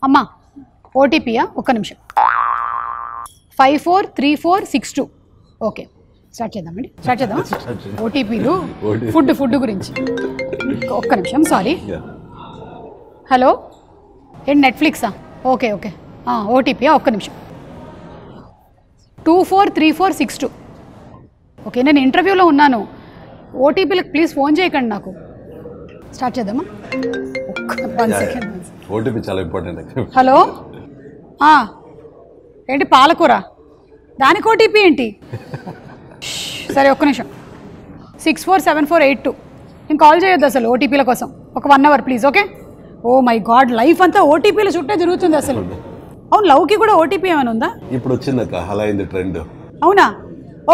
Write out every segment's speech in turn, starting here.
అమ్మా ఓటీపీయా? ఒక్క నిమిషం. 543462. ఓకే స్టార్ట్ చేద్దామండి. స్టార్ట్ చేద్దాం. ఓటీపీలు ఫుడ్ గురించి. ఒక్క నిమిషం, సారీ. హలో, ఏంటి నెట్ఫ్లిక్సా? Okay okay, ఓటీపీయా? ఒక్క నిమిషం. 243462. ఓకే, నేను ఇంటర్వ్యూలో ఉన్నాను. ఓటీపీలకు ప్లీజ్ ఫోన్ చేయకండి నాకు. స్టార్ట్ చేద్దామా? 1 సెకండ్. ఓటీపీ చాలా ఇంపార్టెంట్. హలో, ఏంటి పాలకూర? దానికి ఓటీపీ ఏంటి? సరే ఒక్క నిమిషం. 647482. నేను కాల్ చేయొద్దు అసలు ఓటీపీల కోసం. ఒక 1 hour please. Okay. Oh my god, life అంతా ఓటీపీలు చుట్టే తిరుగుతుంది అసలు. అవును, లవ్కి కూడా ఓటీపీ ఏమైనా ఉందా? ఇప్పుడు వచ్చిందక్క, అలా అయింది ట్రెండ్. అవునా?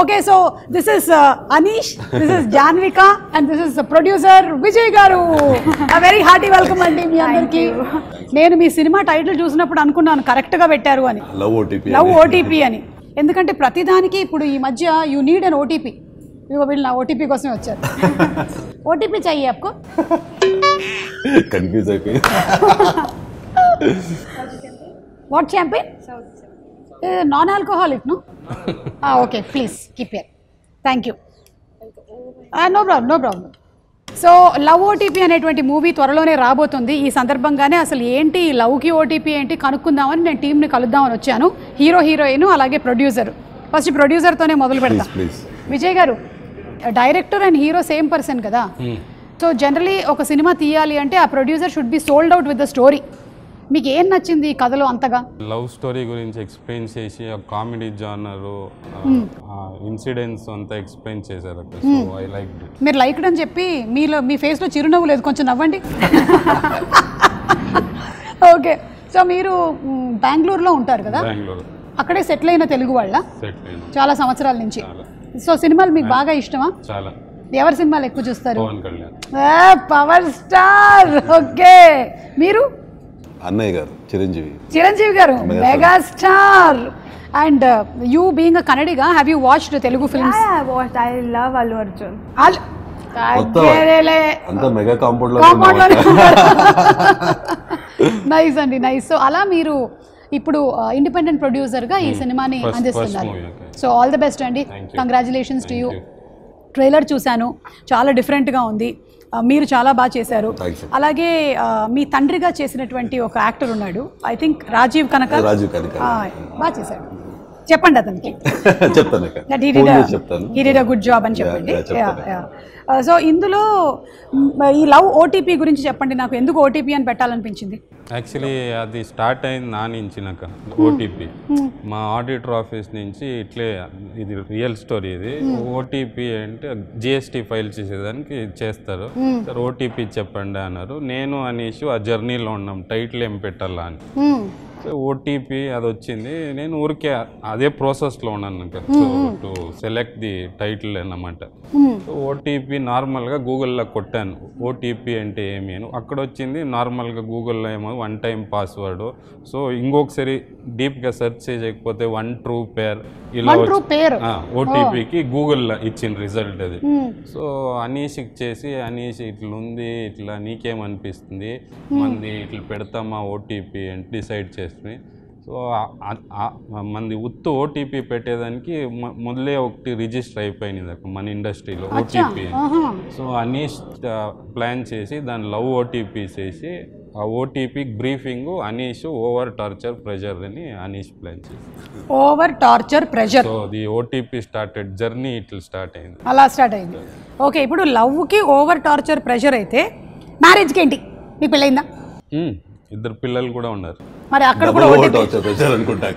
Okay, so this is Anish, this is Janvika and this is producer Vijay garu. Very hearty welcome అండి మీ అందరికి. నేను మీ సినిమా టైటిల్ చూసినప్పుడు అనుకున్నాను కరెక్ట్గా పెట్టారు అని, లవ్ ఓటీపీ అని. ఎందుకంటే ప్రతిదానికి ఇప్పుడు ఈ మధ్య యూ నీడ్ అన్ ఓటీపీ. వీళ్ళు నా ఓటీపీ కోసమే వచ్చారు. ఓటీపీ चाहिए आपको? కన్ఫ్యూజ్ అయిపోయి. What champion? Non alcoholic no? Okay please keep ear. Thank you. No problem, no problem. So Love OTP అనేటువంటి మూవీ త్వరలోనే రాబోతుంది. ఈ సందర్భంగానే అసలు ఏంటి లవ్కి ఓటీపీ ఏంటి కనుక్కుందామని నేను టీంని కలుద్దామని వచ్చాను. హీరో, హీరోయిన్, అలాగే ప్రొడ్యూసర్. ఫస్ట్ ప్రొడ్యూసర్తోనే మొదలు పెడతాం. విజయ్ గారు, director and hero same person కదా. సో జనరలీ ఒక సినిమా తీయాలి అంటే ఆ producer should be sold out with the story. మీకు ఏం నచ్చింది ఈ కథలో అంతగా? లవ్ స్టోరీ గురించి ఎక్స్ప్లెయిన్ చేసి కామెడీ జానరు ఇన్సిడెంట్స్ అంతా ఎక్స్ప్లెయిన్ చేశారు. So I like it. మీరు లైక్డ్ అని చెప్పి మీలో మీ ఫేస్లో చిరునవ్వు లేదు, కొంచెం నవ్వండి. ఓకే, సో మీరు బెంగళూరులో ఉంటారు కదా, అక్కడే సెటిల్ అయిన తెలుగు వాళ్ళ చాలా సంవత్సరాల నుంచి. సో సినిమాలు మీకు బాగా ఇష్టమా? చాలా. ఎవరి సినిమాలు ఎక్కువ చూస్తారు? Pawan Kalyan. Power star. Okay, మీరు? అన్నయ్య గారు చిరంజీవి. చిరంజీవి గారు megastar. And you being a Kannadiga, have you watched Telugu films? Yeah, I watched. I love Allu Arjun. అంతా మెగా కాంపౌండ్ లో. నైస్ అండి, నైస్. సో అలా మీరు ఇప్పుడు ఇండిపెండెంట్ ప్రొడ్యూసర్గా ఈ సినిమాని అందిస్తున్నారు. సో ఆల్ ది బెస్ట్ అండి, కంగ్రాచులేషన్స్ టు యూ. ట్రైలర్ చూశాను, చాలా డిఫరెంట్గా ఉంది. మీరు చాలా బాగా చేశారు. అలాగే మీ తండ్రిగా చేసినటువంటి ఒక యాక్టర్ ఉన్నాడు, ఐ థింక్ రాజీవ్ కనక. బాగా చేశాడు. చెప్పండి అతనికి. He did a good job అని చెప్పండి. సో ఇందులో ఈ లవ్ ఓటీపీ గురించి చెప్పండి నాకు. ఎందుకు ఓటీపీ అని పెట్టాలనిపించింది? యాక్చువల్లీ అది స్టార్ట్ అయింది నా నుంచి. నాకు ఓటీపీ మా ఆడిటర్ ఆఫీస్ నుంచి ఇట్లే, ఇది రియల్ స్టోరీ. ఇది ఓటీపీ అంటే జిఎస్టీ ఫైల్ చేసేదానికి చేస్తారు. సార్ ఓటీపీ చెప్పండి అన్నారు. నేను అనీష్ ఆ జర్నీలో ఉన్నాం, టైటిల్ ఏం పెట్టాలా అని. ఓటీపీ అది వచ్చింది. నేను ఊరికే అదే ప్రాసెస్లో ఉన్నాను టు సెలెక్ట్ ది టైటిల్ అన్నమాట. ఓటీపీ నార్మల్గా గూగుల్లో కొట్టాను, ఓటీపీ అంటే ఏమి అని. అక్కడ వచ్చింది నార్మల్గా గూగుల్లో ఏమో 1 టైం పాస్వర్డ్. సో ఇంకొకసారి డీప్గా సెర్చ్ చేయకపోతే 1 ట్రూ పేర్ ఇలా ఓటీపీకి గూగుల్లో ఇచ్చిన రిజల్ట్ అది. సో అనీష్కి చేసి, అనీష్ ఇట్లుంది, ఇట్లా నీకేమనిపిస్తుంది, మంది ఇట్లా పెడతామా ఓటీపీ అని డిసైడ్ చేసి. సో మంది ఉత్తు ఓటీపీ పెట్టేదానికి మొదలే ఒకటి రిజిస్టర్ అయిపోయింది అక్కడ మన ఇండస్ట్రీలో ఓటీపీ. సో అనీష్ ప్లాన్ చేసి దాని లవ్ ఓటీపీ చేసి ఆ OTP briefing Anish over torture pressure అని అనీష్ ప్లాన్ చేసి over torture pressure. So the OTP started journey ఇట్లా స్టార్ట్ అయింది. అలా స్టార్ట్ అయింది. ఓకే, ఇప్పుడు లవ్కి ఓవర్ టార్చర్ ప్రెజర్ అయితే మ్యారేజ్కి ఏంటి? మీ పెళ్ళయిందా? 2 పిల్లలు కూడా ఉన్నారు. మరి అక్కడ కూడా అనుకుంటా.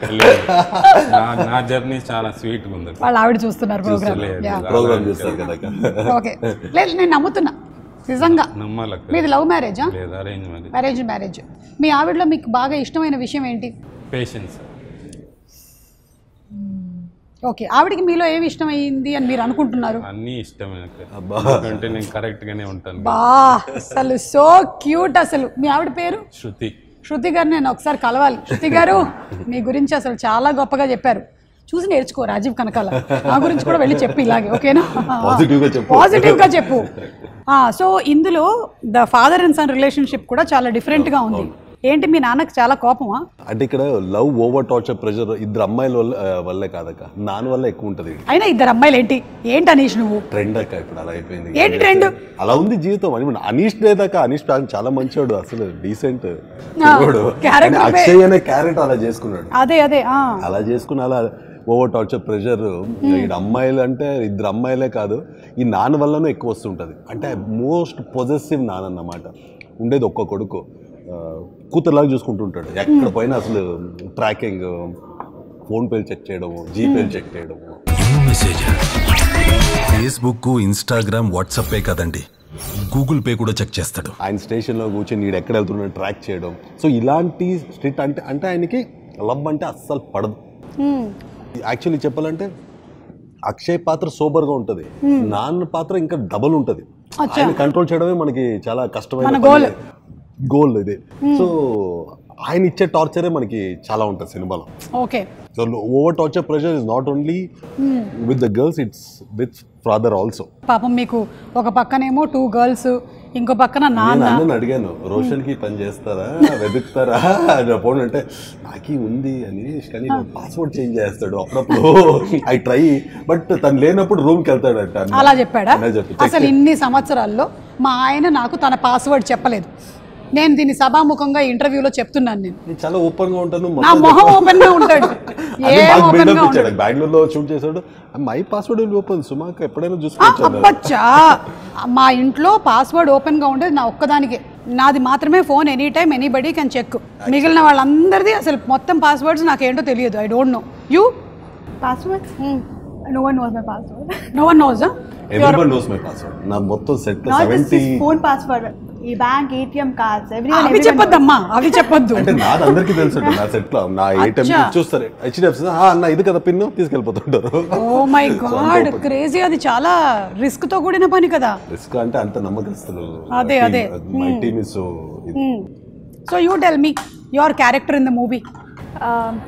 నా జర్నీ చాలా స్వీట్ గా ఉంది. వాళ్ళు ఆవిడ చూస్తున్నారు ప్రోగ్రామ్ చూస్తారు కదా. ఓకే, లేదు నేను నమ్ముతున్నా నిజంగా. నమ్మాలక్క. మీది లవ్ మ్యారేజా? లేదు, అరేంజ్ మ్యారేజ్. Arrange marriage. మీ ఆవిడలో మీకు బాగా ఇష్టమైన విషయం ఏంటి? పేషెన్స్. ఓకే, ఆవిడకి మీలో ఏమి ఇష్టమైంది అని మీరు అనుకుంటున్నారు? అన్నీ ఇష్టమే అంటే నేను కరెక్ట్ గానే ఉంటాను. బా, అసలు సో క్యూట్. అసలు మీ ఆవిడ పేరు? శృతి. శృతి గారు నేను ఒకసారి కలవాలి. శృతి గారు, మీ గురించి అసలు చాలా గొప్పగా చెప్పారు. చూసి నేర్చుకో రాజీవ్ కనకాల. నా గురించి కూడా వెళ్ళి చెప్పు ఇలాగే, ఓకేనా? పాజిటివ్గా చెప్పు. పాజిటివ్గా చెప్పు. సో ఇందులో the father and son relationship కూడా చాలా డిఫరెంట్గా ఉంది. ఏంటి మీ నాన్నకి చాలా కోపమా? అంటే ఇక్కడ లవ్ ఓవర్ టార్చర్ ప్రెషర్ ఇద్దరు అమ్మాయిల వల్లే కాదక్క, నాన్న వల్ల ఎక్కువ ఉంటుంది. అయినా ఇద్దరు అమ్మాయిలు ఏంటి అనీష్ నువ్వు? ట్రెండ్ అక్క ఇప్పుడు అలా అయిపోయింది. ఏంటి ట్రెండ్? అలా ఉంది జీవితం. అని అనీష్ లేదాక, అనీష్ చాలా మంచివాడు, అసలు డీసెంట్. అక్షయ్ అనే క్యారెక్టర్ అలా చేసుకున్నాడు. అదే అలా చేసుకుని అలా ఓవర్ టార్చర్ ప్రెషర్. ఈ అమ్మాయిలు అంటే ఇద్దరు అమ్మాయిలే కాదు, ఈ నాన్న వల్లనూ ఎక్కువ వస్తుంటుంది. అంటే మోస్ట్ పొజెసివ్ నాన్న అన్నమాట. ఉండేది ఒక్క కొడుకు, కూతురులాగా చూసుకుంటుంటాడు. ఎక్కడ పోయినా అసలు ట్రాకింగ్, ఫోన్ పేలు చెక్ చేయడం, జీపేలు చెక్ చేయడం. ఫేస్బుక్, ఇన్స్టాగ్రామ్, వాట్సాపే కదండి, గూగుల్ పే కూడా చెక్ చేస్తాడు. ఆయన స్టేషన్లో కూర్చొని నీడు ఎక్కడ వెళ్తున్నాడు ట్రాక్ చేయడం. సో ఇలాంటి స్ట్రిక్ట్ అంటే ఆయనకి లవ్ అంటే అస్సలు పడదు. యాక్చువల్లీ చెప్పాలంటే అక్షయ్ పాత్ర సూపర్గా ఉంటుంది, నాన్న పాత్ర ఇంకా డబల్ ఉంటుంది. ఆయన కంట్రోల్ చేయడమే మనకి చాలా కష్టమైన గోల్ ఇది. సో ఆయన ఇచ్చే టార్చరే మనకి చాలా ఉంటుంది సినిమాలో. Okay. So over torture pressure is not only with the girls, it's with father also. పాపం మీకు ఒక పక్కనేమో 2 girls, ఇంకో పక్కన నాన్న. నేను అడిగాను, రోషన్ కి పని చేస్తారా, వెతుకుతారా అని. ఫోన్ అంటే నాకి ఉంది అని, కానీ పాస్వర్డ్ చేంజ్ చేస్తాడు అప్పుడప్పుడు. ఐ ట్రై, బట్ తను లేనప్పుడు రూమ్కి వెళ్తాడట. అలా చెప్పాడా? అసలు ఇన్ని సంవత్సరాల్లో మా ఆయన నాకు తన పాస్వర్డ్ చెప్పలేదు. నేను దీన్ని సభాముఖంగా ఇంటర్వ్యూలో చెప్తున్నాను. నేను చాలా ఓపెన్ గా ఉంటాను, నా మొహం ఓపెన్ గా ఉంటాడు. బెంగళూరులో షూట్ చేశాడు, మై పాస్వర్డ్ ఓపెన్, సుమాక ఎప్పుడైనా చూసుకోవచ్చు. అబ్బచ్చా, మా ఇంట్లో పాస్వర్డ్ ఓపెన్ గా ఉండేది నా ఒక్కదానికే. నాది మాత్రమే phone, any time anybody can check. మిగిలిన వాళ్ళందరిది అసలు మొత్తం పాస్వర్డ్స్ నాకేంటో తెలియదు. I don't know. You passwords? No one knows my password. No one knows, huh? Everyone knows my password. నా మొత్తం సెట్ 70 phone password, ఈ బ్యాంక్, ATM కార్డ్స్, అవి చెప్పొద్దమ్మా, అవి చెప్పొద్దు. అంటే నాది అందరికీ తెలుసు. నా సెట్ లో నా ATM చూస్తారు, HDFC అన్న ఇది కదా పిన్, తీసుకెళ్ళిపోతుంటారు. Oh my God, crazy. అది చాలా రిస్క్ తో కూడిన పని కదా. రిస్క్ అంటే అంత నమ్మకస్తులు. అదే my team is so. So you tell me your character in the movie.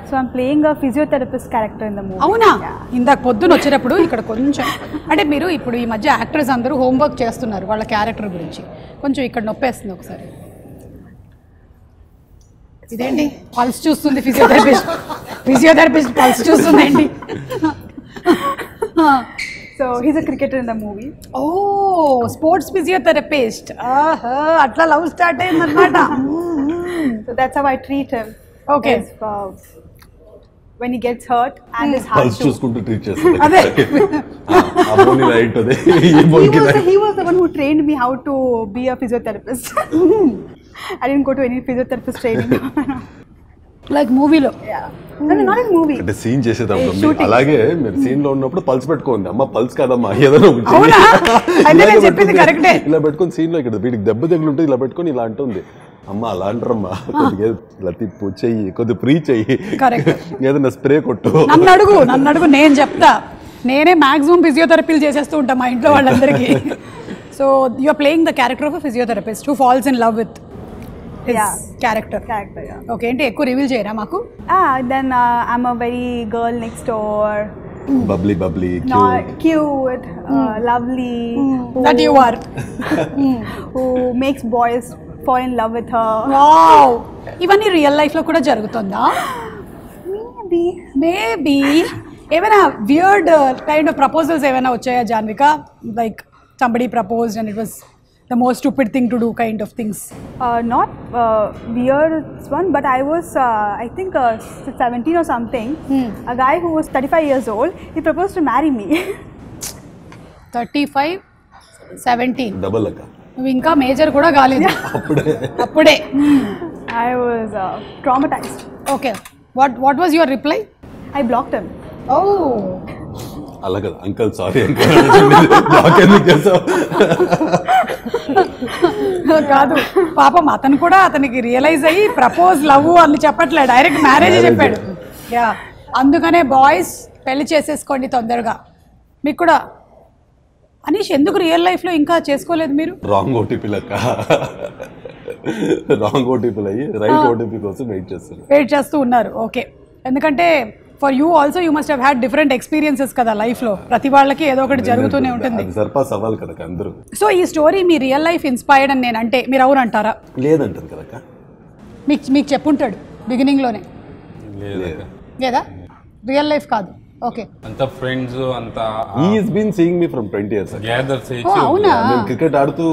So I'm playing a physiotherapist character in the movie. అవునా? ఇందాక పొద్దున వచ్చేటప్పుడు ఇక్కడ కొంచెం అంటే మీరు ఇప్పుడు ఈ మధ్య యాక్టర్స్ అందరూ హోంవర్క్ చేస్తున్నారు వాళ్ళ క్యారెక్టర్ గురించి. కొంచెం ఇక్కడ నొప్పేస్తుంది ఒకసారి. ఇదేంటి పల్స్ చూస్తుంది ఫిజియోథెరపిస్ట్ పల్స్ చూస్తుందండి. So he's a cricketer in the movie. Oh, sports physiotherapist. అట్లా లవ్ స్టార్ట్ అయిందన్నమాట. So that's how I treat him. Okay. When he gets hurt and his heart pulse చూసుకుంటూ ట్రీట్ చేస్తారు. అదే అమోని right అదే. He was the one who trained me how to be a physiotherapist. I didn't go to any physiotherapist training. Like మూవీలో. No, not in movie. అంటే scene చేసేటప్పుడు అలాగే మీరు scene లో ఉన్నప్పుడు పల్స్ పెట్టుకోండి. అమ్మ పల్స్ కాదమ్మా ఏదైనా కరెక్టే. ఇలా పెట్టుకుని సీన్ లో ఇక్కడ వీటికి దెబ్బ తగిలింటుంది, ఇలా పెట్టుకుని ఇలా అంటుంది. అమ్మ అలా అంటారమ్మా, కొద్దిగా ఇలా తిప్పు చెయ్యి, కొద్దిగా ఫ్రీ చెయ్యి, ఏదైనా స్ప్రే కొట్టు. నన్ను అడుగు నేను చెప్తా. నేనే మాక్సిమం ఫిజియోథెరపీలు చేసేస్తూ ఉంటాం మా ఇంట్లో వాళ్ళందరికీ. So you are playing the character of a physiotherapist who falls in love with character. Okay, ఏంటి ఎక్కువ రివీల్ చేయరా మాకు? Then I'm a very girl next door. Bubbly, cute, lovely. That you are. Who makes boys fall in love with her. Wow. ఇవన్నీ real life లో కూడా జరుగుతుందా? Maybe. ఏమైనా weird kind of proposals ఏమైనా వచ్చాయా Janvika? Like somebody proposed and it was the most stupid thing to do kind of things. Not weird one, but I was I think 17 or something. A guy who was 35 years old, he proposed to marry me. 35, 17. Double అక్క. నువ్వు ఇంకా major కూడా కాలేదు అప్పుడే. I was traumatized. Okay, what was your reply? I blocked him. Oh. అలా కదా uncle, sorry uncle. Black ఎందుకు చేసావు? కాదు పాపం, అతను కూడా అతనికి రియలైజ్ అయ్యి ప్రపోజ్ లవ్ అని చెప్పట్లే, డైరెక్ట్ మ్యారేజ్ చెప్పాడు. యా, అందుకనే బాయ్స్ పెళ్లి చేసేసుకోండి తొందరగా. మీకు కూడా అనీష్ ఎందుకు రియల్ లైఫ్లో ఇంకా చేసుకోలేదు మీరు? రాంగ్ ఓటీపీ లెక్క, రాంగ్ ఓటీపీలు అయ్యి రైట్ ఓటీపీ కోసం వెయిట్ చేస్తూ ఉన్నారు. ఓకే, ఎందుకంటే for you also you must have had different experiences కదా లైఫ్లో, ప్రతి వాళ్ళకి ఏదో ఒకటి జరుగుతూనే ఉంటుంది. అది సర్పాస్ అవ్వాలి కదా అందరూ. సో ఈ స్టోరీ మీ రియల్ లైఫ్ ఇన్స్పైర్డ్ అని నేను అంటే మీరు అవును అంటారా? లేదంటారు కదక్క. మీకు చెప్పుంటాడు బిగినింగ్లోనే లేదా? రియల్ లైఫ్ కాదు. ఓకే, అంత ఫ్రెండ్స్ అంతా he is been seeing me from 20 years. Gather అవునా? నేను క్రికెట్ ఆడుతూ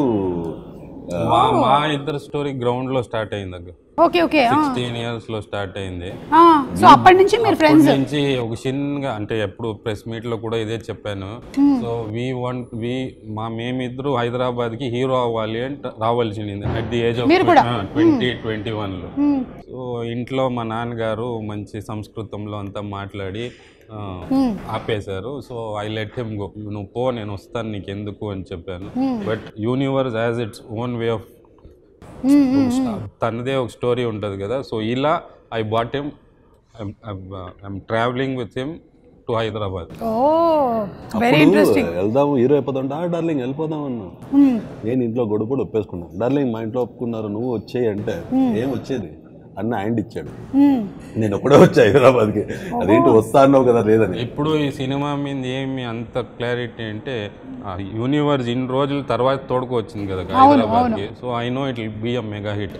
మా ఇద్దరు స్టోరీ గ్రౌండ్ లో స్టార్ట్ అయింది అక్క. ఓకే ఓకే 16 years లో స్టార్ట్ అయింది. సో అప్పటి నుంచి మీరు ఫ్రెండ్స్ నుంచి ఒక చిన్నగా అంటే ఎప్పుడు ప్రెస్ మీట్ లో కూడా ఇదే చెప్పాను. సో మేమిద్దరు హైదరాబాద్ కి హీరో అవ్వాలి అంటే రావాల్సింది అట్ ది ఏజ్ ఆఫ్ 2021 లో. సో ఇంట్లో మా నాన్నగారు మంచి సంస్కృతంలో అంతా మాట్లాడి ఆపేశారు. So I let him go, నువ్వు పో, నేను వస్తాను, నీకు ఎందుకు అని చెప్పాను. But universe has its own way of, తనదే ఒక స్టోరీ ఉంటుంది కదా. సో ఇలా I bought him, I'm traveling with him to Hyderabad. Very interesting. వెళ్దాము హీరో అయిపోతాం, డార్లింగ్ వెళ్ళిపోదాం అన్నా. నేను ఇంట్లో గొడవపడి ఒప్పేసుకున్నాను. డార్లింగ్ మా ఇంట్లో ఒప్పుకున్నారు, నువ్వు వచ్చేయి అంటే ఏం వచ్చేది అన్న హ్యాండ్ ఇచ్చాడు. నేను ఒక్కడే వచ్చా హైదరాబాద్కి. అదేంటి వస్తా అన్నావు కదా లేదని. ఇప్పుడు ఈ సినిమా మీద ఏమి అంత క్లారిటీ అంటే యూనివర్స్ ఇన్ని రోజుల తర్వాత తోడుకు వచ్చింది కదా హైదరాబాద్కి. So I know it will be a mega hit.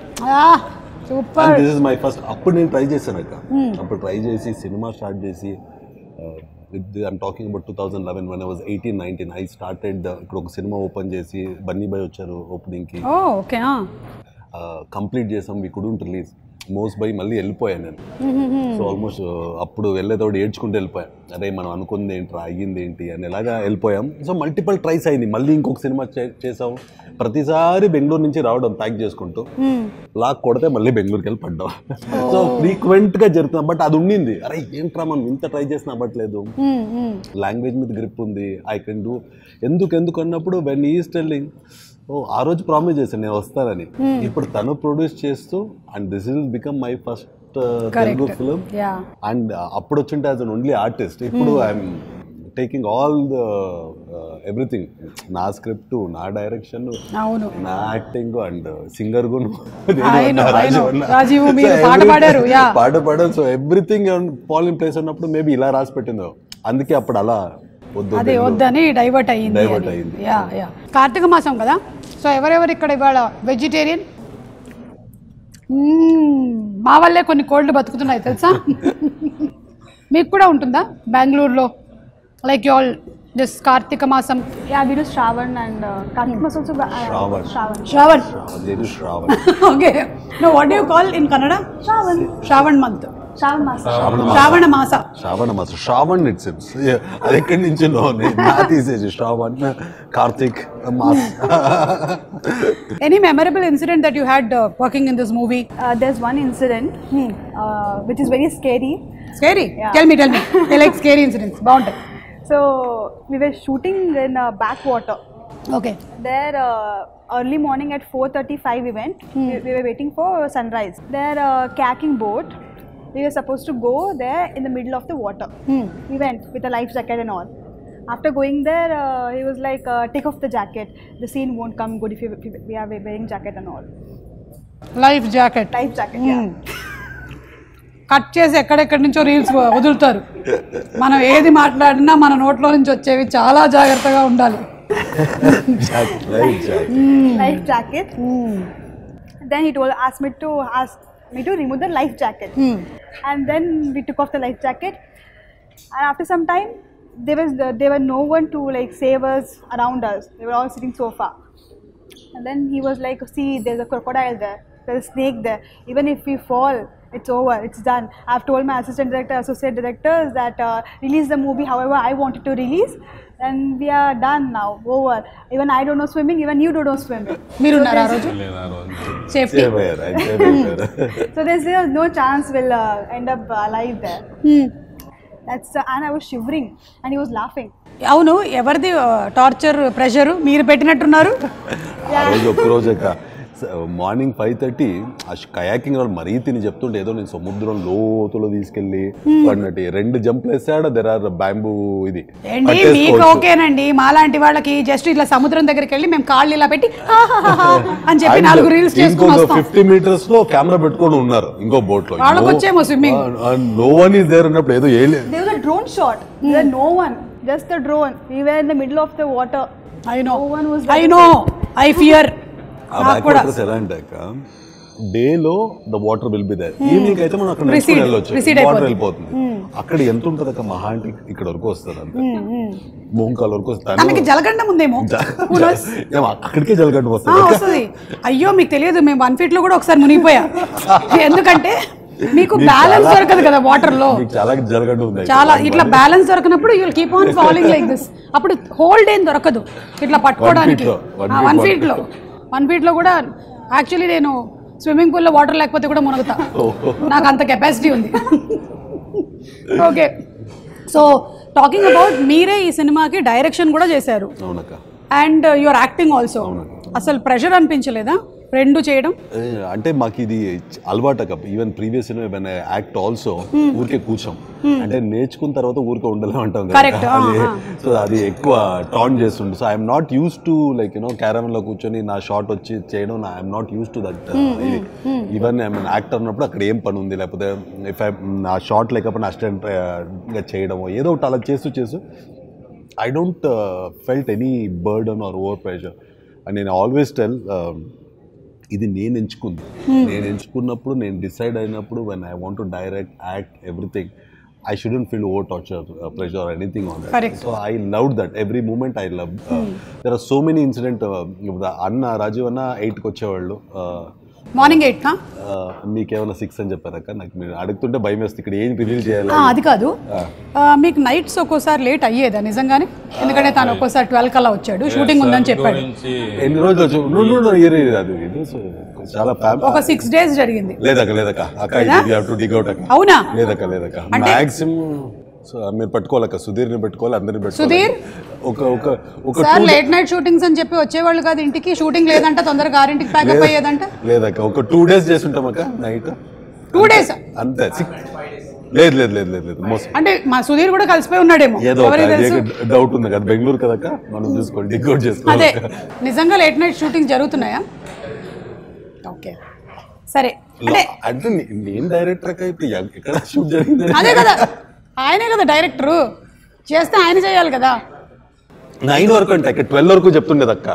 Super. This is my first. అప్పుడు నేను ట్రై చేశాను అక్క. అప్పుడు ట్రై చేసి సినిమా స్టార్ట్ చేసి I'm talking about 2011 when I was 18-19 I started. ఇక్కడ ఒక సినిమా ఓపెన్ చేసి బన్నీ బాయ్ వచ్చారు ఓపెనింగ్కి. ఓకే, కంప్లీట్ చేసాం. We couldn't release. మోస్ బై మళ్ళీ వెళ్ళిపోయాను నేను. సో ఆల్మోస్ట్ అప్పుడు వెళ్ళేతోడు ఏడ్చుకుంటూ వెళ్ళిపోయాను. అరే మనం అనుకుంది ఏంటి అయ్యింది ఏంటి అని ఎలాగా వెళ్ళిపోయాం. సో మల్టిపుల్ ట్రైస్ అయింది. మళ్ళీ ఇంకొక సినిమా చేసాం. ప్రతిసారి బెంగళూరు నుంచి రావడం ప్యాక్ చేసుకుంటూ లాక్ కొడితే మళ్ళీ బెంగళూరుకి వెళ్ళి పడ్డాం. సో ఫ్రీక్వెంట్గా జరుగుతుంది. బట్ అది ఉండింది, అరే ఏంట్రా మనం ఇంత ట్రై చేసినా అవ్వట్లేదు. లాంగ్వేజ్ మీద గ్రిప్ ఉంది, ఐ కెన్ డూ. ఎందుకు అన్నప్పుడు వెన్ ఈస్ టెల్లింగ్, ఆ రోజు ప్రామిస్ చేశాను నేను వస్తానని. ఇప్పుడు తను ప్రొడ్యూస్ చేస్తూ and this will become my first Telugu film. And అప్పుడు వచ్చింటే యాజ్ అన్ ఓన్లీ ఆర్టిస్ట్. ఇప్పుడు I'm taking all the everything. నా స్క్రిప్ట్, నా డైరెక్షన్, నా యాక్టింగ్ అండ్ సింగర్ గును పాట పాడాను. So everything fall in place ఉన్నప్పుడు మేబీ ఇలా రాసి పెట్టిందో, అందుకే అప్పుడు అలా అదే వద్దని డైవర్ట్ అయ్యింది. కార్తీక మాసం కదా, సో ఎవరెవరు ఇక్కడ ఇవాళ వెజిటేరియన్? మా వల్లే కొన్ని కోల్డ్ బతుకుతున్నాయి తెలుసా. మీకు కూడా ఉంటుందా బెంగళూరులో? Like you all this Karthika మాసం. Yeah, we do Shravan and Kartik Mas also. Shravan. Okay. No, what do you call in Kannada? Shravan. Shravan month. Shravan Masa. Shravana Masa. Shravana Masa. Shravan itself. అది ఎక్కడి నుంచి నా తీసేసి Shravan, Karthik, mass. Any memorable incident that you had working in this movie? There's one incident which is very scary. Scary? Yeah. Tell me. I like scary incidents. Bound. So we were shooting in backwater. Okay. There early morning at 4:35 we went. We were waiting for sunrise. There kayaking boat. We were supposed to go there in the middle of the water. We went with a life jacket and all. After going there, he was like, take off the jacket. The scene won't come good if we are wearing jacket and all. Life jacket. Life jacket, yeah. Cut చేసి ఎక్కడెక్కడి నుంచో reels వదులుతారు. మనం ఏది మాట్లాడినా మన నోట్లో నుంచి వచ్చేవి చాలా జాగ్రత్తగా ఉండాలి. Life jacket. Then he asked me to remove the life jacket. And then we took off the life jacket. And after some time, there were no one to like save us around us. They were all sitting so far. And then he was like, see, there's a crocodile there. There's a snake there. Even if we fall, it's over, it's done. I've told my assistant director, associate directors that release the movie however I wanted to release, and we are done now, over. Even I don't know swimming, even you don't know swimming. Safety. So there's no chance we'll end up alive there. That's and I was shivering and he was laughing. అవును, ఎవరిది torture pressure? మీరు పెట్టినట్టున్నారు. ఆ రోజు ఒక్క రోజు morning 5:30 ఆ kayaking వాళ్ళు మరీ తిని చెప్తుంటే ఏదో నేను సముద్రం లోతులో తీసుకెళ్ళి అన్నట్టు 2 జంప్లు వేసాడు. దెర్ ఆర్ బ్యాంబూ ఇది ఏంటి మీకు ఓకేనండి, మాలాంటి వాళ్ళకి జస్ట్ ఇట్లా సముద్రం దగ్గరికి వెళ్ళి మేము కాళ్ళు ఇలా పెట్టి అని చెప్పి 4 రీల్స్ చేసుకుని వస్తాం. 50 meters లో కెమెరా పెట్టుకొని ఉన్నారు ఇంకో బోట్ లో. వాళ్ళకి వచ్చేమో swimming. No one is there అన్నప్పుడు ఏదో There was a drone shot. There was no one, just the drone. We were in the middle of the water. I know. No one was I know. I fear. ఆ backwaters ఎలా అంటే day లో the water will be there, evening అయితే మనం అక్కడ నడుచుకుని వెళ్ళొచ్చు, water వెళ్ళిపోతుంది. అక్కడ ఎంత ఉంటుంది అక్క, మహా అంటే ఇక్కడ వరకు వస్తుంది అంతే, మోంకాల వరకు వస్తుంది. జలగండం ఉందేమో, అక్కడికే జలగండం వస్తుంది. అయ్యో మీకు తెలియదు, మేము 1 feet లో కూడా ఒకసారి మునిగిపోయా. ఎందుకంటే మీకు బ్యాలెన్స్ దొరకదు కదా వాటర్ లో, చాలా జలగండం ఉంది. చాలా ఇట్లా బ్యాలెన్స్ దొరకనప్పుడు you will keep on following like this. అప్పుడు హోల్డ్ ఏం దొరకదు ఇట్లా పట్టుకోవడానికి. 1 feet లో 1 feet లో కూడా యాక్చువల్లీ నేను స్విమ్మింగ్ పూల్లో వాటర్ లేకపోతే కూడా మునుగుతా, నాకు అంత కెపాసిటీ ఉంది. ఓకే, సో టాకింగ్ అబౌట్ మీరే ఈ సినిమాకి డైరెక్షన్ కూడా చేశారు అండ్ యువర్ యాక్టింగ్ ఆల్సో. అసలు ప్రెషర్ అనిపించలేదా రెండు చేయడం? అంటే మాకు ఇది అలవాటు అక్క. ఈవెన్ ప్రీవియస్ యాక్ట్ ఆల్సో ఊరికే కూర్చోం, అంటే నేర్చుకున్న తర్వాత ఊరికే ఉండలేము అంటాం కదా. సో అది ఎక్కువ టాన్ చేస్తుండే. So I'm not use to like caravan లో కూర్చొని నా షాట్ వచ్చి చేయడం, I'm not use to that. Even I mean actor ఉన్నప్పుడు అక్కడ ఏం పని ఉంది, లేకపోతే ఇఫ్ నా షాట్ లేకపోతే అసిస్టెంట్ గా చేయడము ఏదో ఒకటి అలా చేస్తూ I don't felt any burden or over pressure. And నేను ఆల్వేస్ టెల్, ఇది నేను ఎంచుకుంది, నేను ఎంచుకున్నప్పుడు, నేను డిసైడ్ అయినప్పుడు when I want to direct, act, everything, I shouldn't feel over torture, pressure or anything on that. Correct. So I loved that. Every moment I loved. There are so many incidents. Anna, Rajiv Anna 8 కి వచ్చేవాళ్ళు. Morning 8 కా? మీకేమైనా 6 అని చెప్పారక్క? నాకు మీరు అడుగుతుంటే భయం వేస్తుంది, ఇక్కడ ఏం రివీల్ చేయాలి. అది కాదు, మీకు నైట్స్ ఒక్కోసారి లేట్ అయ్యేదా నిజంగానే? ఎందుకంటే తను ఒక్కోసారి 12 కల్లా వచ్చాడు, షూటింగ్ ఉందని చెప్పాడు. ఎన్ని రోజులు వచ్చి చాలా ఒక 6 days జరిగింది. లేదక్క అవునా? లేదక్క మాక్సిమం మీరు పట్టుకోవాలక్క, సుధీర్ని పెట్టుకోవాలి, అందరిని పెట్టుకోవాలి. Sudheer sir late night shootings అని చెప్పి వచ్చేవాళ్ళు కాదు ఇంటికి, షూటింగ్ లేదంట, తొందరగా 6ంటికి ప్యాకప్ అయ్యేదంట. లేదక్క ఒక 2 days చేసి ఉంటామక్క నైట్. 2 days అంతే. లేదు మోసం. అంటే మా సుధీర్ కూడా కలిసిపోయి ఉన్నాడేమో, ఏదో డౌట్ ఉంది కదా, బెంగళూరు కదక్క, మనం చూసుకోండి, డికోడ్ చేసుకోవాలి. అదే నిజంగా లేట్ నైట్ షూటింగ్స్ జరుగుతున్నాయా? ఓకే సరే. అంటే నేను డైరెక్టర్ ఎక్కడ షూట్ జరిగింది? అదే కదా, ఆయనే కదా డైరెక్టరు, చేస్తే ఆయన చేయాలి కదా. 9 వరకు అంటే 12 వరకు చెప్తుండేది అక్క.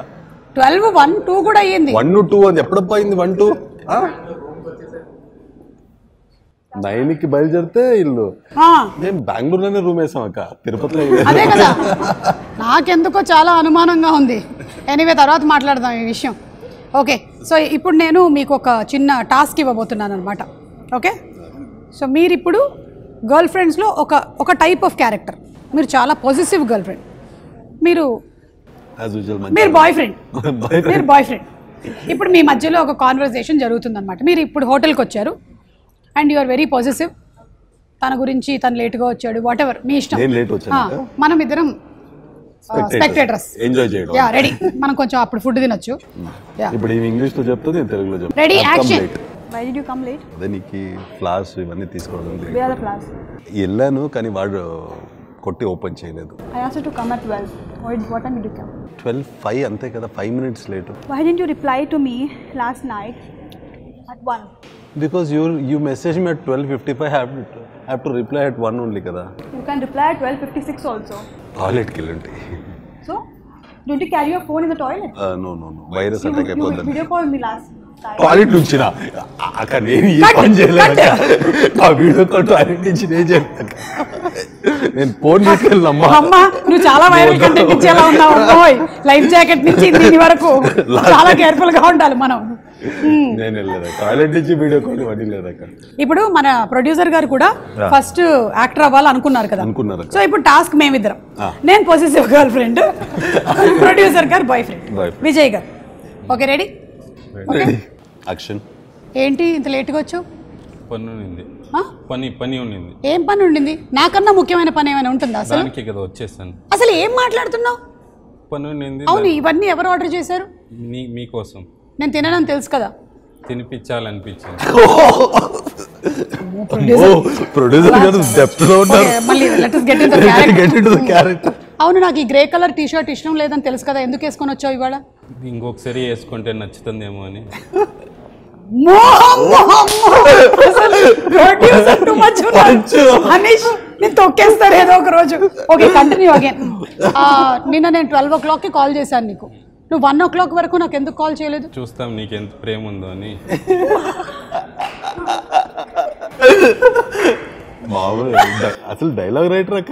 12, 1, 2 కూడా అయ్యింది. 1, 2 అని ఎప్పుడప్ప అయింది? 1, 2 9కి బయలుదేరితే ఇల్లు మేము బెంగళూరులోనే రూమ్ వేసాం అక్క, తిరుపతిలో. అదే కదా, నాకెందుకో చాలా అనుమానంగా ఉంది. ఎనీవే తర్వాత మాట్లాడదాం ఈ విషయం. ఓకే, సో ఇప్పుడు నేను మీకు ఒక చిన్న టాస్క్ ఇవ్వబోతున్నాను అనమాట. ఓకే, సో మీరు ఇప్పుడు గర్ల్ ఫ్రెండ్స్లో ఒక టైప్ ఆఫ్ క్యారెక్టర్, మీరు చాలా పొజిటివ్ గర్ల్ ఫ్రెండ్, మీరు బాయ్ ఫ్రెండ్, మీరు బాయ్ ఫ్రెండ్. ఇప్పుడు మీ మధ్యలో ఒక కాన్వర్సేషన్ జరుగుతుందన్నమాట. మీరు ఇప్పుడు హోటల్కి వచ్చారు and you are very positive, తన గురించి తను లేట్గా వచ్చాడు, వాట్ ఎవర్ మీ ఇష్టం. మనం ఇద్దరం స్పెక్టేటర్స్, ఎంజాయ్ చేయడం. యా రెడీ, మనం కొంచెం అప్పుడు ఫుడ్ తినొచ్చు. ఇప్పుడు ఇంగ్లీష్ లో చెప్తుంది, తెలుగులో చెప్తా. Ready, action. Why did you come late? అదే నీకు ఫ్లాస్ ఇవన్నీ తీసుకోవడం. Where are the flowers? వెళ్ళాను కానీ వాడు కొట్టి ఓపెన్ చేయలేదు. I asked you to come at 12. What time did you come? 12:05 అంతే కదా, 5 minutes late. Why didn't you reply to me last night at 1? Because you messaged me at 12:55. I have to reply at 1 only కదా. You can reply at 12:56 also. Toilet కి వెళ్ళండి. So, don't you carry your phone in the toilet? No. Virus attack అయిపోతుంది. You video called me last time. Toilet నుంచి అక్కడ నేను ఈ పని చేయలేదు. ఆ వీడియో కాల్ టాయిలెట్ నుంచి నేను చేయలేదు. నేను ఫోన్ తీసుకెళ్ళినమ్మా. అమ్మా నువ్వు చాలా వైరల్ కంటెంట్ ఇచ్చేలా ఉన్నావు. లైఫ్ జాకెట్ నుంచి దీని వరకు చాలా కేర్ఫుల్ గా ఉండాలి మనం. నేను వెళ్ళలేదు టాయిలెట్ నుంచి వీడియో కాల్ పడలేదు అక్కడ. ఇప్పుడు మన ప్రొడ్యూసర్ గారు కూడా ఫస్ట్ యాక్టర్ అవ్వాలి అనుకున్నారు కదా. అనుకున్నారు. సో ఇప్పుడు టాస్క్ మేమిద్దరం, నేను పొజిటివ్ గర్ల్ ఫ్రెండ్, ప్రొడ్యూసర్ గారు బాయ్ ఫ్రెండ్, విజయ్ గారు. Okay ready? యాక్షన్. ఏంటి ఇంత లేట్గా వచ్చావు? పని ఉండింది. పని ఉండింది. ఏం పని ఉండింది? నాకన్నా ముఖ్యమైన పని ఏమైనా ఉంటుందా అసలు? దానికి కదా వచ్చేసాను. అసలు ఏం మాట్లాడుతున్నావు? పని ఉండింది. అవును, ఇవన్నీ ఎవరు ఆర్డర్ చేశారు? మీకోసం. నేను తిననని తెలుసు కదా. తినిపించాలనిపించింది. ప్రొడ్యూసర్ గారు డెప్త్ లో ఉన్నారు. Okay, మళ్ళీ let us get into the character. అవును, నాకు ఈ గ్రే కలర్ టీ షర్ట్ ఇష్టం లేదని తెలుసు కదా, ఎందుకు వేసుకొని వచ్చావు ఇవాళ? ఇంకొకసారి వేసుకుంటే నచ్చుతుందేమో అని. నేను తొక్కేస్తారు ఏదో ఒక రోజు. Okay, continue again. నిన్న నేను 12 o'clockకి కాల్ చేశాను నీకు, నువ్వు 1 o'clock వరకు నాకు ఎందుకు కాల్ చేయలేదు? చూస్తాం నీకు ఎంత ప్రేమ ఉందో అని. అసలు డైలాగ్ రైటర్ అక్క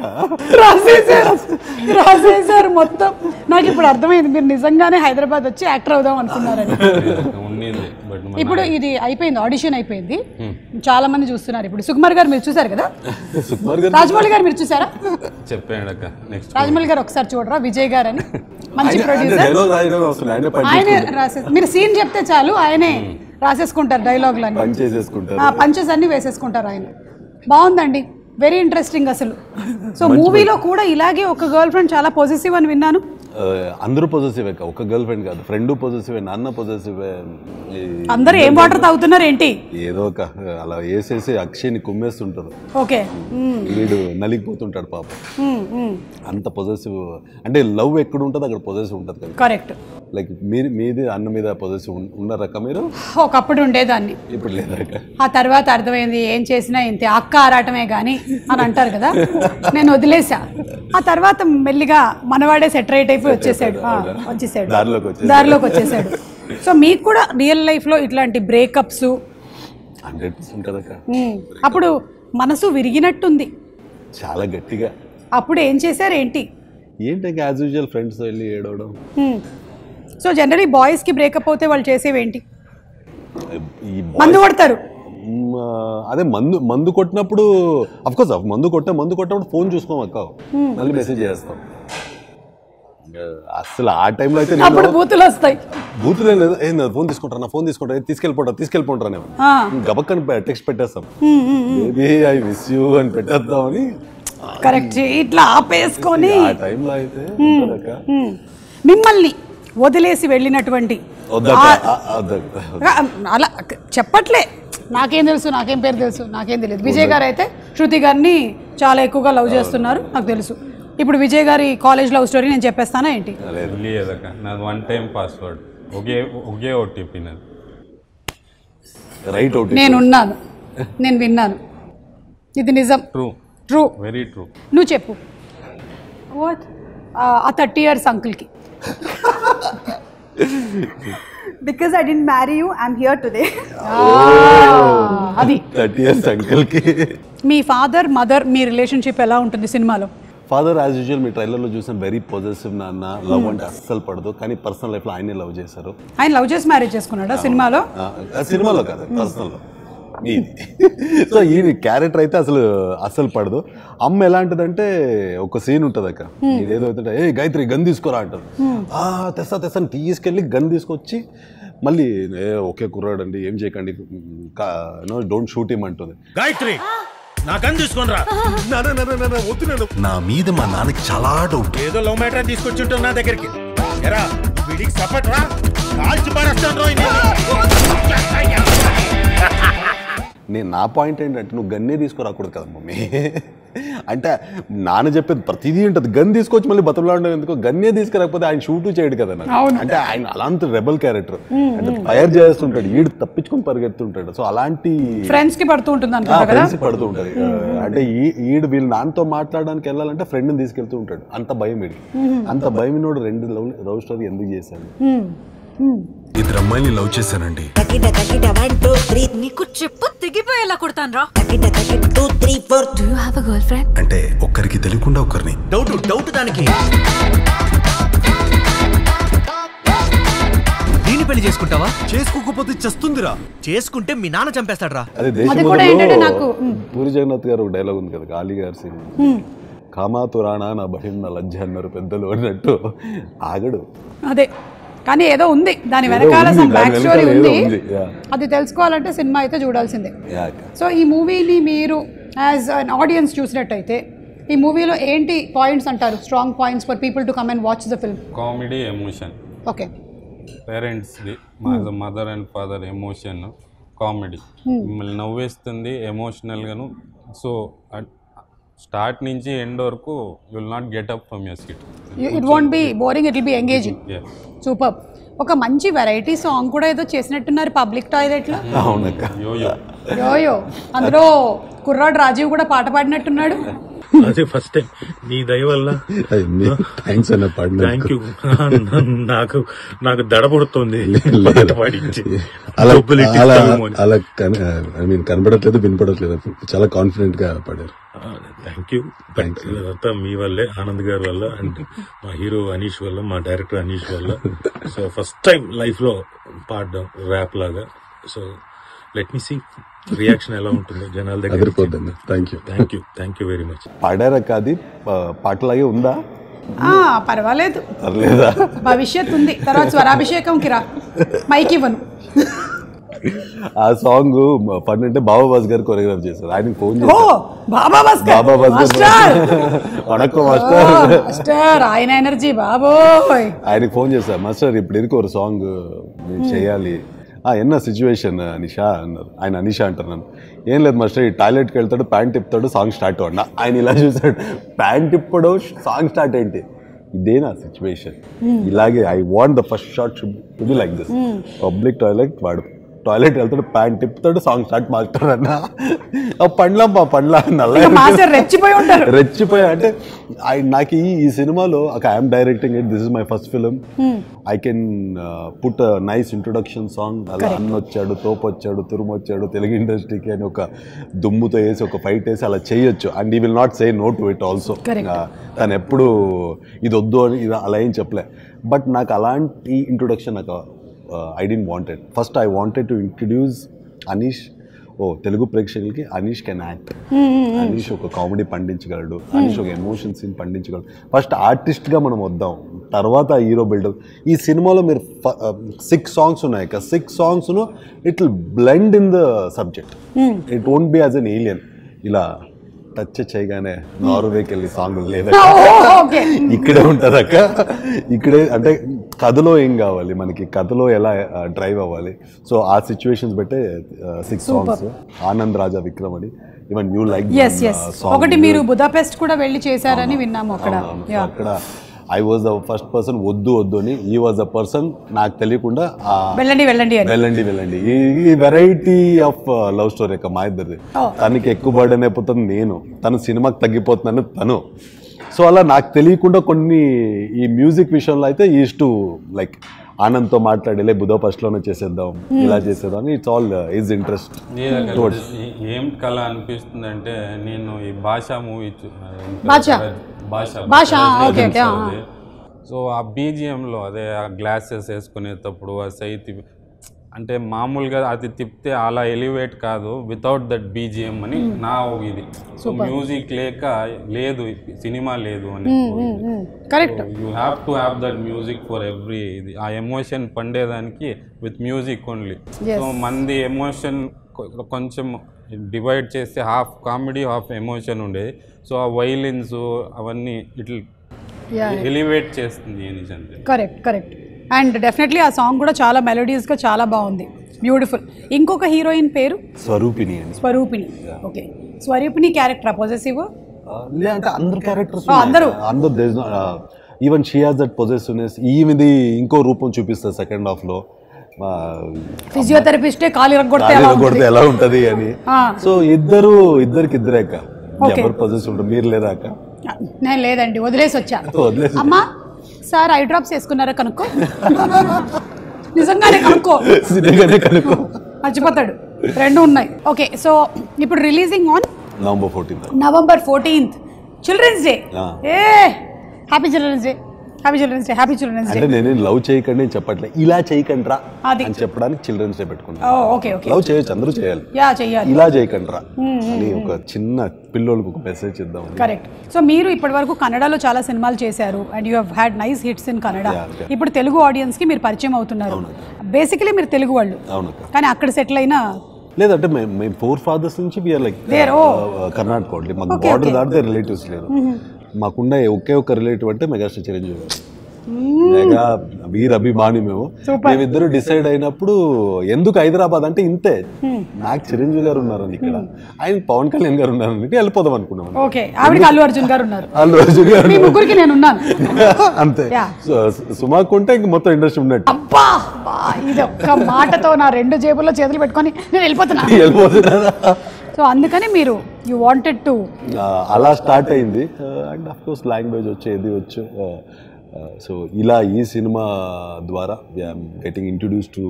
రాసేసారు మొత్తం. నాకు ఇప్పుడు అర్థమైంది, మీరు నిజంగానే హైదరాబాద్ వచ్చి యాక్టర్ అవుదాం అనుకున్నారని. ఇప్పుడు ఇది అయిపోయింది, ఆడిషన్ అయిపోయింది, చాలా మంది చూస్తున్నారు. ఇప్పుడు సుకుమార్ గారు మీరు చూసారు కదా, రాజమౌళి గారు మీరు చూసారా? చెప్పాడు అక్క. నెక్స్ట్ రాజమౌళి గారు ఒకసారి చూడరా, విజయ్ గారు అని మంచి ప్రొడ్యూసర్, ఆయనే రాసే, మీరు సీన్ చెప్తే చాలు ఆయనే రాసేసుకుంటారు, డైలాగులు అన్ని పంచెస్ అన్ని వేసేసుకుంటారు ఆయన. బాగుందండి, వెరీ ఇంట్రెస్టింగ్ అసలు. సో మూవీలో కూడా ఇలాగే ఒక గర్ల్ ఫ్రెండ్ చాలా పొజిటివ్ అని విన్నాను. అందరూ పొజిటివ్, ఒక గర్ల్ ఫ్రెండ్ కాదు, ఫ్రెండ్ పొజిటివ్, నాన్న పొజిటివ్. అందరూ ఏం వాటర్ తాగుతున్నారు ఏంటి? ఏదో ఒక అలా వేసేసి అక్షయ్ని కుమ్మేస్తుంటారు. ఓకే, వీడు నలిగిపోతుంటాడు పాప. అంత పొజిటివ్ అంటే లవ్ ఎక్కడ ఉంటుంది అక్కడ పొజిటివ్ ఉంటుంది కదా. కరెక్ట్. లైక్ మీది అన్న మీద పొజిటివ్ ఉన్నారక్క మీరు? ఒకప్పుడు ఉండేదాన్ని, ఇప్పుడు లేదక్క. ఆ తర్వాత అర్థమైంది ఏం చేసినా ఇంతే, అక్క ఆరాటమే కానీ అని అంటారు కదా, నేను వదిలేసా. ఆ తర్వాత మెల్లిగా మనవాడే సెట్ రైట్ అయిపోయి వచ్చేసాడు, దారిలోకి వచ్చేసాడు. సో మీకు కూడా రియల్ లైఫ్లో ఇట్లాంటి బ్రేకప్స్ 100% ఉంటుందక్క. అప్పుడు మనసు విరిగినట్టుంది చాలా గట్టిగా. అప్పుడు ఏం చేశారు ఏంటి? ఏంటి యాజ్ యూజువల్ ఫ్రెండ్స్ వెళ్ళి ఏడవడం. సో జనరలీ బాయ్స్కి బ్రేకప్ అవుతే వాళ్ళు చేసేవేంటి? మందు కొడతారు. అదే మందు కొట్టినప్పుడు అఫ్కోర్స్ మందు కొట్టినప్పుడు ఫోన్ చూసుకోం అక్క, మళ్ళీ మెసేజ్ చేస్తాం. అసలు ఆ టైంలో అయితే బూతులు వస్తాయి. బూతులే లేదు, ఫోన్ తీసుకుంటా తీసుకెళ్ళిపోంటారా గబక్కని టెక్స్ట్ పెట్టేస్తాం, బేబీ ఐ మిస్ యూ అని పెట్టేద్దామని. కరెక్ట్, ఇట్లా ఆపేసుకొని. ఆ టైంలో అయితే మిమ్మల్ని వదిలేసి వెళ్ళినటువంటి అలా చెప్పట్లే, నాకేం తెలుసు, నాకేం పేరు తెలుసు, నాకేం తెలియదు. విజయ్ గారు అయితే శృతి గారిని చాలా ఎక్కువగా లవ్ చేస్తున్నారు నాకు తెలుసు. ఇప్పుడు విజయ్ గారి కాలేజ్ లవ్ స్టోరీ నేను చెప్పేస్తానా ఏంటి? నాది 1 time పాస్వర్డ్, ఒకే ఓటీపీ నాది. రైట్, నేనున్నాను, నేను విన్నాను, ఇది నిజం. True, very true. నువ్వు చెప్పు. ఆ 30 years అంకుల్కి. Because I didn't marry you, I'm here today. అది 30 years అంకుల్కి. మీ ఫాదర్ మదర్ మీ రిలేషన్షిప్ ఎలా ఉంటుంది సినిమాలో? ఫాదర్ యాజ్ యూజువల్ మీ ట్రైలర్లో చూసిన వెరీ పాజిటివ్, నాన్న లవ్ అంటే అస్సలు పడదు, కానీ పర్సనల్ లైఫ్లో ఆయనే లవ్ చేశారు. ఆయన లవ్ చేసి మ్యారేజ్ చేసుకున్నాడా సినిమాలో? సినిమాలో కాదు, పర్సనల్లో. సో ఈ క్యారెక్టర్ అయితే అసలు పడదు. అమ్మ ఎలాంటిదంటే ఒక సీన్ ఉంటుంది అక్క, ఇదేదో అవుతుంటే ఏ గాయత్రి గన్ తీసుకోరా అంటారు. తెస్తాను తీసుకెళ్ళి గన్ తీసుకొచ్చి మళ్ళీ ఒకే కుర్రాడు అండి ఏం చేయకండి, డోంట్ షూట్ హిమ్ అంటుంది. గాయత్రి నా గన్ తీసుకొని రా. నా మీద మా నాన్నకి చాలా డౌట్. ఏదో లవ్ మ్యాటర్ తీసుకొచ్చుంటావు నా దగ్గరికి. ఎరా వీడికి సపోర్ట్ రా, కాల్చి పారేస్తాను రోయ్. నా పాయింట్ ఏంటంటే నువ్వు గన్నే తీసుకురాకూడదు కదా మమ్మీ. అంటే నాన్న చెప్పేది ప్రతిదీ ఉంటుంది, గన్ తీసుకొచ్చి మళ్ళీ బతులాడడం ఎందుకు, గన్నే తీసుకురాకపోతే ఆయన షూట్ చేయడు కదా నాకు. అంటే ఆయన అలాంటి రెబల్ క్యారెక్టర్ అంటే ఫైర్ చేస్తుంటాడు, ఈడు తప్పించుకొని పరిగెత్తుంటాడు. సో అలాంటి ఫ్రెండ్స్ కి పడుతూ ఉంటుంది, పడుతూ ఉంటది. అంటే ఈడు వీళ్ళు నాన్నతో మాట్లాడడానికి వెళ్ళాలంటే ఫ్రెండ్ని తీసుకెళ్తూ ఉంటాడు. అంత భయం వీడి, అంత భయం నోడు 2 లవ్ స్టోరీ ఎందుకు చేశాడు. ఇద్దరు అమ్మాయిని లవ్ చేశానండి. నీకు చెప్పు తెగిపోయేలా కొడతాను రా. Do you have a girlfriend? అంటే ఒక్కరికి తెలియకుండా ఒక్కరిని. డౌట్ దానికి. దీన్ని పెళ్లి చేసుకుంటావా? చేసుకోకపోతే చస్తుందిరా, చేసుకుంటే మీ నాన్న చంపేస్తాడు రా. అదే దేశంలో పూరి జగన్నాథ్ గారు ఒక డైలాగ్ ఉంది కదా, గాలి గారి సీన్, కామాతురాణా నా బహిం నా లజ్జ అన్నారు పెద్దలు అన్నట్టు ఆగడు. అదే కానీ ఏదో ఉంది దాని వెనకాల, బ్యాక్ స్టోరీ ఉంది, అది తెలుసుకోవాలంటే సినిమా అయితే చూడాల్సిందే. సో ఈ మూవీని మీరు యాజ్ అన్ ఆడియన్స్ చూసినట్టయితే ఈ మూవీలో ఏంటి పాయింట్స్ అంటారు, strong points for people to come and watch the film? Comedy, emotion. Okay, పేరెంట్స్ది mother and father emotion comedy మిమ్మల్ని నవ్వేస్తుంది ఎమోషనల్గాను. సో స్టార్ట్ నుంచి ఎండ్ వరకు will not get up from your seat. It won't be boring, it will be engaging. Super. ఒక మంచి variety song కూడా ఏదో చేసినట్టున్నారు పబ్లిక్ టాయిలెట్లో. అవునక్క. యోయో అందులో కుర్రాడు రాజీవ్ కూడా పాట పాడినట్టున్నాడు. అదే ఫస్ట్ టైం నీ దయ వల్ల. థ్యాంక్స్ అన్న పాడిన. Thank you. నాకు దడ పుడుతుంది అలా ఐ మీన్ కనబడట్లేదు వినపడట్లేదు, చాలా కాన్ఫిడెంట్ గా పాడారు. Thank you. అదంతా మీ వల్లే, ఆనంద్ గారి వల్ల అండ్ మా హీరో అనీష్ వల్ల, మా డైరెక్టర్ అనీష్ వల్ల. సో ఫస్ట్ టైం లైఫ్ లో పాడడం ర్యాప్ లాగా. So let me see reaction ఎలా ఉంటుందో జనాల దగ్గర. Thank you very much. పాడారా కాదు, పాటలాగే ఉందా? పర్వాలేదు, పర్లేదా? భవిష్యత్ ఉంది. తర్వాత స్వరాభిషేకంకి రా, మైక్ ఇవ్వను. ఆ సాంగ్ ఫన్ అంటే బాబా బాస్ గారు కొరియోగ్రాఫ్ చేశారు. ఆయనకి ఫోన్ బాబా బాస్ మాస్టర్, ఆయన ఎనర్జీ బాబోయ్. ఆయనకి ఫోన్ చేశారు, మాస్టర్ ఇప్పుడు ఇరుకు ఒక సాంగ్ చేయాలి. ఎన్న సిచ్యువేషన్ నిషా అన్నారు. ఆయన అనిషా అంటారు నన్ను. ఏం లేదు మాస్టర్, ఈ టాయిలెట్కి వెళ్తాడు, ప్యాంట్ తిప్పుతాడు, సాంగ్ స్టార్ట్ అవ్వండి. ఆయన ఇలా చూసాడు, ప్యాంట్ తిప్పడు సాంగ్ స్టార్ట్ ఏంటి, ఇదేనా సిచ్యువేషన్? ఇలాగే I want the first shot should be like this. Public toilet, వాడు టాయిలెట్ వెళ్తాడు, ప్యాంట్ తిప్పుతాడు, సాంగ్ స్టార్ట్ మాస్టర్ అన్న. పండ్ల రెచ్చిపోయా. అంటే నాకు ఈ సినిమాలో I'm directing it, this is my first film. I can put nice introduction song. అలా అన్న వచ్చాడు, తోపు వచ్చాడు, తురుము వచ్చాడు తెలుగు ఇండస్ట్రీకి అని ఒక దుమ్ముతో వేసి ఒక ఫైట్ వేసి అలా చేయొచ్చు. And he will not say no to it also. తను ఎప్పుడు ఇది వద్దు అని అలా ఏం చెప్పలే. బట్ నాకు అలాంటి ఇంట్రొడక్షన్ నాకు I didn't want it. First I wanted to introduce Anish. Telugu ప్రేక్షకులకి అనీష్ కెన్ యాక్ట్. అనీష్ ఒక కామెడీ పండించగలడు, అనీష్ ఒక ఎమోషన్ సీన్ పండించగలడు. ఫస్ట్ ఆర్టిస్ట్గా మనం వద్దాం, తర్వాత హీరో బిల్డప్. ఈ సినిమాలో మీరు 6 సాంగ్స్ ఉన్నాయి కదా, 6 సాంగ్స్ను it will blend in the subject. It won't be as an alien. ఇలా టచ్ చేయగానే నార్వేకి వెళ్ళి సాంగ్ లేదా, ఇక్కడే ఉంటుంది అక్క. ఇక్కడే అంటే కథలో ఏం కావాలి మనకి, కథలో ఎలా డ్రైవ్ అవ్వాలి. సో ఆ సిచ్యువేషన్స్ బట్టే 6 సాంగ్స్. ఆనంద్ రాజా విక్రమ్ అని. ఈవెన్ యూ లైక్ ఒకటి మీరు బుదాపెస్ట్ కూడా వెళ్ళి చేశారని విన్నాము అక్కడ. అక్కడ I was the first person వద్దు అని. ఈ వాజ్ ద పర్సన్ నాకు తెలియకుండా వెళ్ళండి. ఈ వెరైటీ ఆఫ్ లవ్ స్టోరీ అక్క మా ఇద్దరిది. తనకి ఎక్కువ బర్డెన్ అయిపోతుంది నేను, తను సినిమాకి తగ్గిపోతున్నాను తను. సో అలా నాకు తెలియకుండా కొన్ని ఈ మ్యూజిక్ విషయంలో అయితే ఈజ్ టు లైక్ ఆనంద్తో మాట్లాడలే బుదాపెస్ట్లోనే చేసేద్దాం, ఇలా చేసేద్దాం. It's all is interest. ఏం కళ అనిపిస్తుంది అంటే, నేను ఈ భాషా మూవీ సో ఆ బీజిఎంలో అదే ఆ గ్లాసెస్ వేసుకునేటప్పుడు ఆ సైతి అంటే మామూలుగా అది తిప్పితే అలా ఎలివేట్ కాదు వితౌట్ దట్ బీజిఎం అని నా ఇది. సో మ్యూజిక్ లేదు సినిమా లేదు అని. You have to have that music for every ఇది. ఆ ఎమోషన్ పండేదానికి విత్ మ్యూజిక్ ఓన్లీ. సో మంది ఎమోషన్ కొంచెం డివైడ్ చేస్తే హాఫ్ కామెడీ హాఫ్ ఎమోషన్ ఉండేది. సో ఆ వైలిన్స్ అవన్నీ ఇట్లా ఎలివేట్ చేస్తుంది నిజంగా. కరెక్ట్. అండ్ డెఫినెట్లీ ఆ సాంగ్ కూడా చాలా మెలోడియస్గా చాలా బాగుంది, బ్యూటిఫుల్. ఇంకొక హీరోయిన్ పేరు స్వరూపిణి. ఓకే, స్వరూపిణి క్యారెక్టర్ పొజెసివ్ అంటే అందరు క్యారెక్టర్స్ అందరూ even she has that possessiveness. ఈమెది ఇంకో రూపం చూపిస్తారు సెకండ్ హాఫ్ లో. ఫిజియోథెరపిస్టే కాలు కొడితే ఎలా ఉంటది అని. సో ఇద్దరికి ఇద్దరేక ఎవరు పొజెసివ్ ఉంటారు. మీరు లేదా అక్క? నేను లేదండి, వదిలేసి వచ్చా. అమ్మా సార్ ఐ డ్రాప్స్ వేసుకున్నారా కనుక్కో. నిజంగానే కనుక్కో, మర్చిపోతాడు. 2 ఉన్నాయి. ఓకే, సో ఇప్పుడు releasing on November 14th Children's Day. Happy Children's Day. అంటే నేను లవ్ చేయకండి చెప్పట్లే, ఇలా చేయకండి అని చెప్పడానికి చిల్డ్రన్స్ డే పెట్టుకున్నాను. లవ్ చేయొచ్చు, అందరూ చేయాలి, ఇలా చేయకండి అని ఒక చిన్న పిల్లలకు ఒక మెసేజ్ ఇద్దాం. కరెక్ట్. సో మీరు ఇప్పటి వరకు కన్నడలో చాలా సినిమాలు చేశారు and you have had nice hits in Kannada. ఇప్పుడు తెలుగు ఆడియన్స్ కి మీరు పరిచయం అవుతున్నారు. బేసికలీ మీరు తెలుగు వాళ్ళు, కానీ అక్కడ సెటిల్ అయినా లేదంటే మేము 4 fathers నుంచి వీఆర్ లైక్ కర్ణాటక ఓన్లీ. మాకు బార్డర్ దాటితే రిలేటివ్స్ లేరు. మాకుండే ఒకే ఒక రిలేటివ్ అంటే మెగాస్టార్ చిరంజీవి. మెగా వీర్ అభిమాని మేమిద్దరు డిసైడ్ అయినప్పుడు ఎందుకు హైదరాబాద్ అంటే ఇంతే, నాకు చిరంజీవి గారు ఉన్నారని ఇక్కడ, ఆయన పవన్ కళ్యాణ్ గారు ఉన్నారని వెళ్ళిపోదాం అనుకున్నాం. ఓకే, ఆవిడకి అల్లు అర్జున్ గారు ఉన్నారు, అల్లు అర్జున్ గారు మీ ముగ్గురికి నేను ఉన్నాను అంతే. సుమాకు ఉంటే ఇంక మొత్తం ఇండస్ట్రీ ఉన్నట్టు. అబ్బా ఇది ఒక్క మాటతో నా 2 జేబుల్లో చేతులు పెట్టుకొని నేను వెళ్ళిపోతున్నా. సో అందుకని మీరు యూ వాంటెడ్ టు అలా స్టార్ట్ అయింది. అండ్ ఆఫ్ కోర్స్ లాంగ్వేజ్ వచ్చేది వచ్చు. సో ఇలా ఈ సినిమా ద్వారా getting introduce to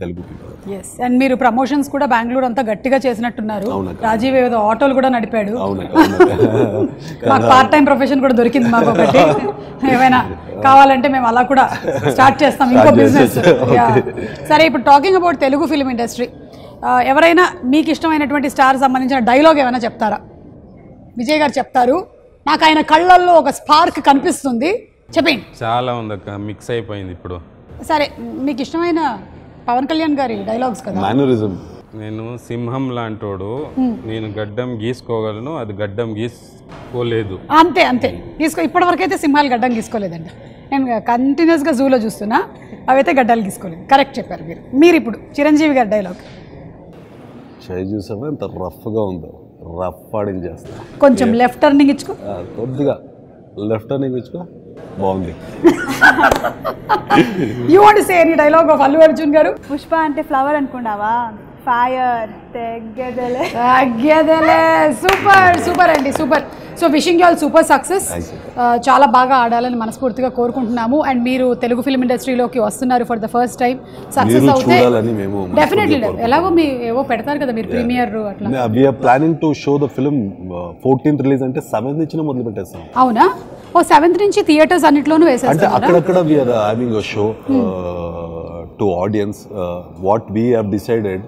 Telugu people. Yes, and మీరు ప్రమోషన్స్ కూడా బెంగళూరు అంతా గట్టిగా చేసినట్టున్నారు. రాజీవ్ ఏదో ఆటోలు కూడా నడిపాడు. మాకు పార్ట్ టైం ప్రొఫెషన్ కూడా దొరికింది మాకు ఒకటి. ఏమైనా కావాలంటే మేము అలా కూడా స్టార్ట్ చేస్తాం, ఇంకో బిజినెస్. సరే, ఇప్పుడు talking about Telugu film industry, ఎవరైనా మీకు ఇష్టమైనటువంటి స్టార్ సంబంధించిన డైలాగ్ ఏమైనా చెప్తారా? విజయ్ గారు చెప్తారు, నాకు ఆయన కళ్ళల్లో ఒక స్పార్క్ కనిపిస్తుంది, చెప్పండి. చాలా ఉంది అక్క, మిక్స్ అయిపోయింది ఇప్పుడు. సరే, మీకు ఇష్టమైన పవన్ కళ్యాణ్ గారి డైలాగ్స్ కదా. మేనరిజం. నేను సింహం లాంటోడు, నేను గడ్డం గీసుకోగలను, అది గడ్డం గీసుకోలేదు. అంతే అంతే, ఇప్పటివరకు అయితే సింహాలు గడ్డం గీసుకోలేదండి. నేను కంటిన్యూస్గా జూలో చూస్తున్నా, అవైతే గడ్డాలు గీసుకోలేదు. కరెక్ట్ చెప్పారు మీరు. మీరు ఇప్పుడు చిరంజీవి గారి డైలాగ్ చూసావా ఎంత రఫ్గా ఉందో, రఫ్ ఆడింగ్ చేస్తా. కొంచెం లెఫ్ట్ టర్నింగ్ ఇచ్చుకో, కొద్దిగా లెఫ్ట్ టర్నింగ్ ఇచ్చుకో, బాగుంది. You want to say any dialogue of Allu Arjun గారు? పుష్ప అంటే ఫ్లవర్ అనుకున్నావా, ఫైర్ తెగ్గెదలే. సూపర్ సూపర్ అండి, super. So wishing you all super success. చాలా బాగా ఆడాలని మనస్ఫూర్తిగా కోరుకుంటున్నాము. అండ్ మీరు తెలుగు ఫిల్మ్ ఇండస్ట్రీలోకి వస్తున్నారు for the first time. Success అవుతే డెఫినెట్లీ, ఎలాగో మీ ఏవో పెడతారు కదా మీరు ప్రీమియర్ అట్లా. We are planning to show the film 14th release, అంటే 7th నుంచి మొదలు పెట్టేస్తాం. అవునా? ఓ 7th నుంచి థియేటర్స్ అన్నిట్లోనూ వేసేస్తాం. అంటే అక్కడక్కడ we are having a show to audience. What we have decided,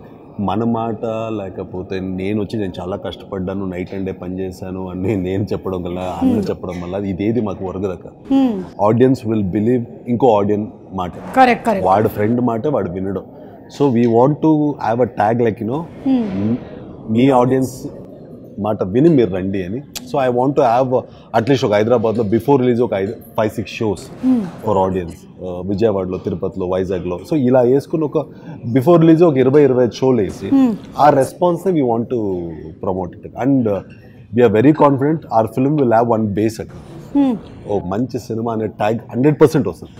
మన మాట లేకపోతే నేను చాలా కష్టపడ్డాను, నైట్ అండ్ డే పని చేశాను అని నేను చెప్పడం వల్ల, అన్న చెప్పడం వల్ల ఇదేది మాకు వరగదక. ఆడియన్స్ విల్ బిలీవ్ ఇంకో ఆడియన్స్ మాట, వాడు ఫ్రెండ్ మాట వాడు వినడం. So we want to have a tag like me audience మాట విని మీరు రండి అని. So I want to have at least ఒక హైదరాబాద్లో బిఫోర్ రిలీజ్ ఒక 5-6 షోస్ ఫర్ ఆడియన్స్, విజయవాడలో, తిరుపతిలో, వైజాగ్లో. సో ఇలా వేసుకుని ఒక బిఫోర్ రిలీజ్ ఒక 20-25 షోలు వేసి ఆ response we want to promote it. And we are very confident our film will have one base అక్కడ. ఓ మంచి సినిమా అనే ట్యాగ్ 100% వస్తుంది.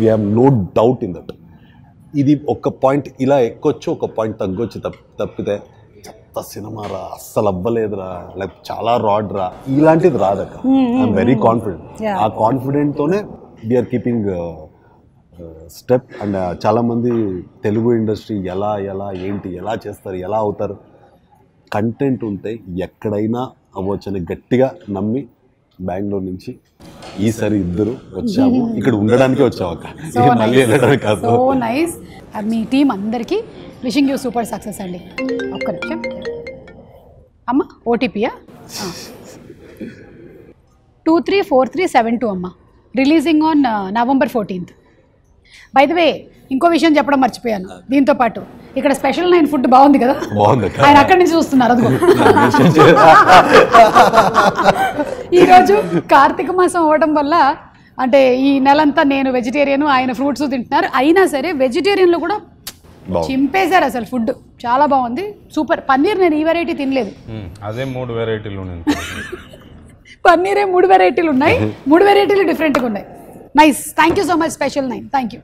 We have no doubt in that. ఇది ఒక పాయింట్ ఇలా ఎక్కొచ్చు, ఒక పాయింట్ తగ్గొచ్చు తప్పితే సినిమా రా అస్సలు అవ్వలేదురా, లైక్ చాలా రాడ్ రా, ఇలాంటిది రాదక్క. I'm very confident. ఆ కాన్ఫిడెంట్తోనే వీఆర్ కీపింగ్ స్టెప్. అండ్ చాలామంది తెలుగు ఇండస్ట్రీ ఎలా ఏంటి ఎలా చేస్తారు, ఎలా అవుతారు, కంటెంట్ ఉంటే ఎక్కడైనా అవ్వచ్చని గట్టిగా నమ్మి బెంగళూరు నుంచి ఈసారి ఇద్దరు వచ్చాము. ఇక్కడ ఉండడానికే వచ్చాము అక్క, మళ్ళీ వెళ్ళడానికి కాదు. So nice. మీ టీం అందరికీ విషింగ్ యూ సూపర్ సక్సెస్ అండి. ఒక్క నిమిషం అమ్మ, ఓటీపీయా 234372 అమ్మ. Releasing on November 14th. By the way ఇంకో విషయం చెప్పడం మర్చిపోయాను. దీంతో పాటు ఇక్కడ స్పెషల్ 9 ఫుడ్ బాగుంది కదా, ఆయన అక్కడి నుంచి చూస్తున్నారు. అదిగో ఈరోజు కార్తీక మాసం అవ్వడం వల్ల, అంటే ఈ నెలంతా నేను వెజిటేరియన్, ఆయన ఫ్రూట్స్ తింటున్నారు. అయినా సరే వెజిటేరియన్లో కూడా చింపేశారు అసలు. ఫుడ్ చాలా బాగుంది, సూపర్. పన్నీర్ నేను ఈ వెరైటీ తినలేదు, అదే 3 వెరైటీలు ఉన్నాయి. పన్నీరే 3 వెరైటీలు ఉన్నాయి, 3 వెరైటీలు డిఫరెంట్గా ఉన్నాయి. Nice. Thank you so much special 9. Thank you.